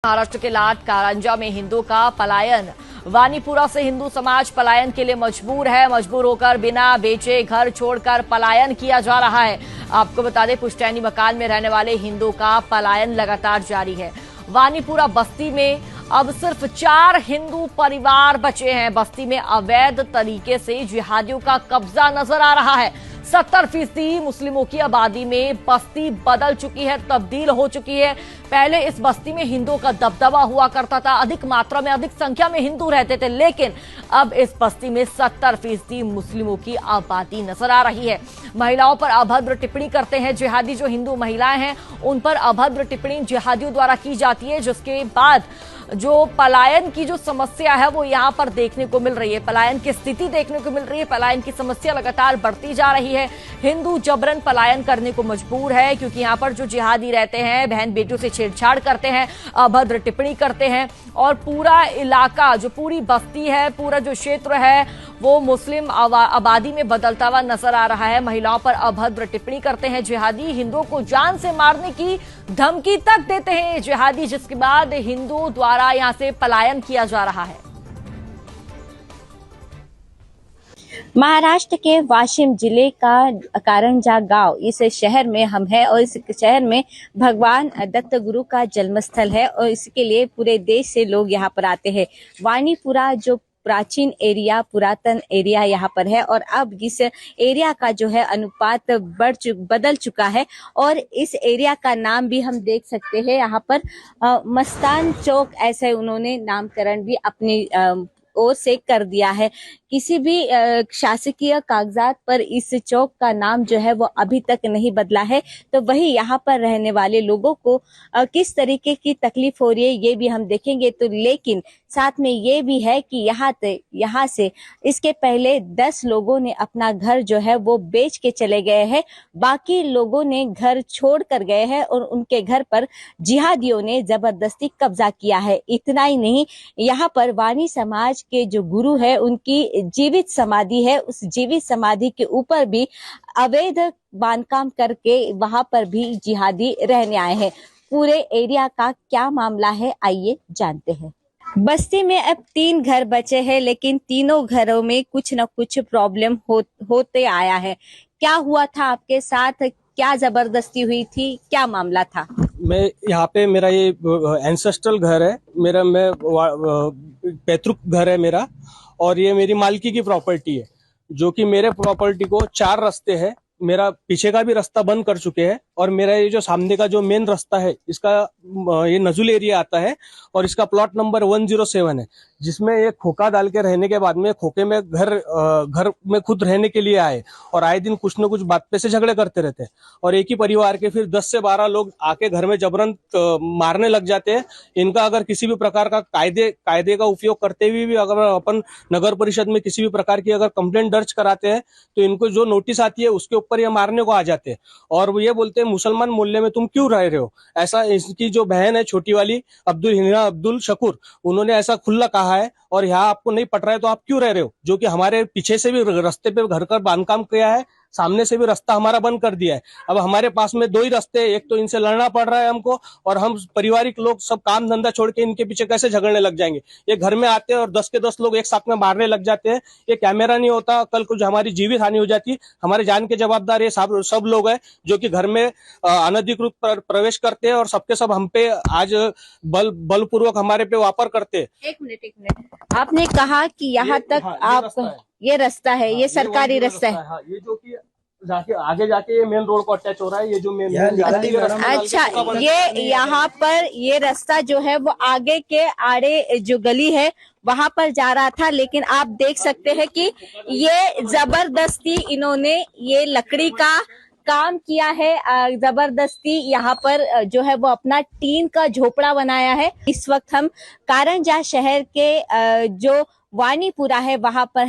महाराष्ट्र के लाट कारंजा में हिंदू का पलायन। वानीपुरा से हिंदू समाज पलायन के लिए मजबूर है। मजबूर होकर बिना बेचे घर छोड़कर पलायन किया जा रहा है। आपको बता दें, पुश्तैनी मकान में रहने वाले हिंदू का पलायन लगातार जारी है। वानीपुरा बस्ती में अब सिर्फ 4 हिंदू परिवार बचे हैं। बस्ती में अवैध तरीके से जिहादियों का कब्जा नजर आ रहा है। 70% मुस्लिमों की आबादी में बस्ती बदल चुकी है, तब्दील हो चुकी है। पहले इस बस्ती में हिंदुओं का दबदबा हुआ करता था, अधिक मात्रा में, अधिक संख्या में हिंदू रहते थे, लेकिन अब इस बस्ती में 70% मुस्लिमों की आबादी नजर आ रही है। महिलाओं पर अभद्र टिप्पणी करते हैं जिहादी। जो हिंदू महिलाएं हैं उन पर अभद्र टिप्पणी जिहादियों द्वारा की जाती है, जिसके बाद जो पलायन की जो समस्या है वो यहां पर देखने को मिल रही है। पलायन की स्थिति देखने को मिल रही है। पलायन की समस्या लगातार बढ़ती जा रही है। हिंदू जबरन पलायन करने को मजबूर है, क्योंकि यहां पर जो जिहादी रहते हैं बहन बेटियों से छेड़छाड़ करते हैं, अभद्र टिप्पणी करते हैं और पूरा इलाका, जो पूरी बस्ती है, पूरा जो क्षेत्र है वो मुस्लिम आबादी में बदलता हुआ नजर आ रहा है। महिलाओं पर अभद्र टिप्पणी करते हैं जिहादी। हिंदुओं को जान से मारने की धमकी तक देते हैं जिहादी, जिसके बाद हिंदुओं द्वारा यहां से पलायन किया जा रहा है। महाराष्ट्र के वाशिम जिले का कारंजा गांव, इस शहर में हम हैं और इस शहर में भगवान दत्त गुरु का जन्मस्थल है और इसके लिए पूरे देश से लोग यहाँ पर आते हैं। वानीपुरा जो प्राचीन एरिया, पुरातन एरिया यहाँ पर है और अब इस एरिया का जो है अनुपात बदल चुका है और इस एरिया का नाम भी हम देख सकते हैं। यहाँ पर मस्तान चौक ऐसे उन्होंने नामकरण भी अपनी ओर से कर दिया है। किसी भी शासकीय कागजात पर इस चौक का नाम जो है वो अभी तक नहीं बदला है। तो वही यहाँ पर रहने वाले लोगों को किस तरीके की तकलीफ हो रही है ये भी हम देखेंगे। तो लेकिन साथ में ये भी है कि यहाँ से इसके पहले 10 लोगों ने अपना घर जो है वो बेच के चले गए हैं। बाकी लोगों ने घर छोड़ कर गए हैं और उनके घर पर जिहादियों ने जबरदस्ती कब्जा किया है। इतना ही नहीं, यहाँ पर वानी समाज के जो गुरु है उनकी जीवित समाधि है। उस जीवित समाधि के ऊपर भी अवैध बांधकाम करके वहां पर भी जिहादी रहने आए हैं। पूरे एरिया का क्या मामला है, आइए जानते हैं। बस्ती में अब 3 घर बचे हैं, लेकिन तीनों घरों में कुछ न कुछ प्रॉब्लम होते आया है। क्या हुआ था आपके साथ? क्या जबरदस्ती हुई थी? क्या मामला था? मैं यहाँ पे, मेरा ये एंसेस्ट्रल घर है, मैं पैतृक घर है मेरा, और ये मेरी मालकी की प्रॉपर्टी है। जो कि मेरे प्रॉपर्टी को 4 रास्ते हैं। मेरा पीछे का भी रास्ता बंद कर चुके हैं और मेरा ये जो सामने का जो मेन रास्ता है इसका ये नजुल एरिया आता है और इसका प्लॉट नंबर 107 है, जिसमें ये खोखा डाल के रहने के बाद में खोखे में घर में खुद रहने के लिए आए और आए दिन कुछ न कुछ बात पे से झगड़े करते रहते हैं और एक ही परिवार के फिर 10 से 12 लोग आके घर में जबरन मारने लग जाते हैं। इनका अगर किसी भी प्रकार का कायदे का उपयोग करते हुए भी अगर अपन नगर परिषद में किसी भी प्रकार की अगर कंप्लेंट दर्ज कराते हैं तो इनको जो नोटिस आती है उसके ऊपर ये मारने को आ जाते हैं और वो ये बोलते हैं मुसलमान मोहल्ले में तुम क्यों रह रहे हो। ऐसा इसकी जो बहन है छोटी वाली अब्दुल शकूर, उन्होंने ऐसा खुला कहा है और यहाँ आपको नहीं पट रहा है तो आप क्यों रह रहे हो। जो कि हमारे पीछे से भी रास्ते पे घर का बांधकाम किया है, सामने से भी रास्ता हमारा बंद कर दिया है। अब हमारे पास में 2 ही रास्ते हैं, एक तो इनसे लड़ना पड़ रहा है हमको और हम पारिवारिक लोग सब काम धंधा छोड़ के इनके पीछे कैसे झगड़ने लग जाएंगे। ये घर में आते हैं और 10 के 10 लोग एक साथ में मारने लग जाते हैं। ये कैमरा नहीं होता, कल कुछ हमारी जीवित हानि हो जाती, हमारे जान के जवाबदार ये सब लोग हैं जो कि घर में अनधिकृत प्रवेश करते हैं और सबके सब हम पे आज बलपूर्वक हमारे पे वापर करते हैं। एक मिनट, आपने कहा कि यहाँ तक आप ये रास्ता है, ये सरकारी रास्ता है। ये जो कि आगे जाके ये मेन रोड को अटैच हो रहा है। ये जो मेन अच्छा, ये यहाँ पर ये रास्ता जो है वो आगे के आड़े जो गली है वहां पर जा रहा था, लेकिन आप देख सकते हैं कि ये जबरदस्ती इन्होंने ये लकड़ी का काम किया है। जबरदस्ती यहाँ पर जो है वो अपना टीन का झोपड़ा बनाया है। इस वक्त हम कारंजा शहर के जो वानीपुरा है वहां पर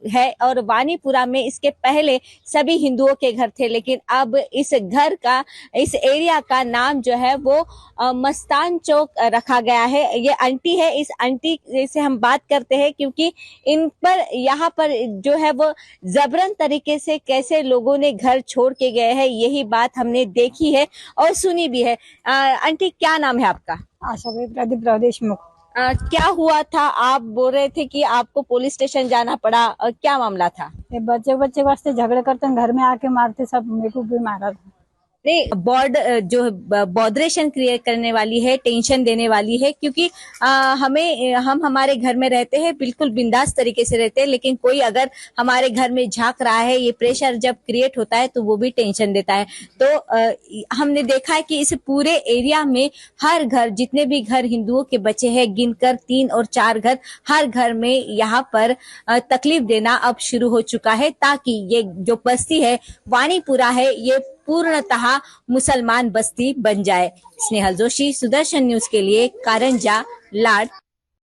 है और वानीपुरा में इसके पहले सभी हिंदुओं के घर थे, लेकिन अब इस एरिया का नाम जो है वो मस्तान चौक रखा गया है। ये आंटी है, इस आंटी से हम बात करते हैं क्योंकि इन पर यहाँ पर जो है वो जबरन तरीके से कैसे लोगों ने घर छोड़ के गए हैं, यही बात हमने देखी है और सुनी भी है। आंटी, क्या नाम है आपका? आशा भाई प्रदीप देशमुख। क्या हुआ था? आप बोल रहे थे कि आपको पुलिस स्टेशन जाना पड़ा, क्या मामला था? ये बच्चे बच्चे वास्ते झगड़े करते हैं, घर में आके मारते, सब मेरे को भी मारा था। नहीं, बॉडरेशन क्रिएट करने वाली है, टेंशन देने वाली है, क्योंकि हम हमारे घर में रहते हैं, बिल्कुल बिंदास तरीके से रहते हैं, लेकिन कोई अगर हमारे घर में झांक रहा है, ये प्रेशर जब क्रिएट होता है तो वो भी टेंशन देता है। तो हमने देखा है कि इस पूरे एरिया में हर घर, जितने भी घर हिंदुओं के बचे हैं, गिनकर 3 और 4 घर, हर घर में यहाँ पर तकलीफ देना अब शुरू हो चुका है, ताकि ये जो बस्ती है वानीपुरा है, ये पूर्णतः मुसलमान बस्ती बन जाए। स्नेहल जोशी, सुदर्शन न्यूज के लिए कारंजा, लाड।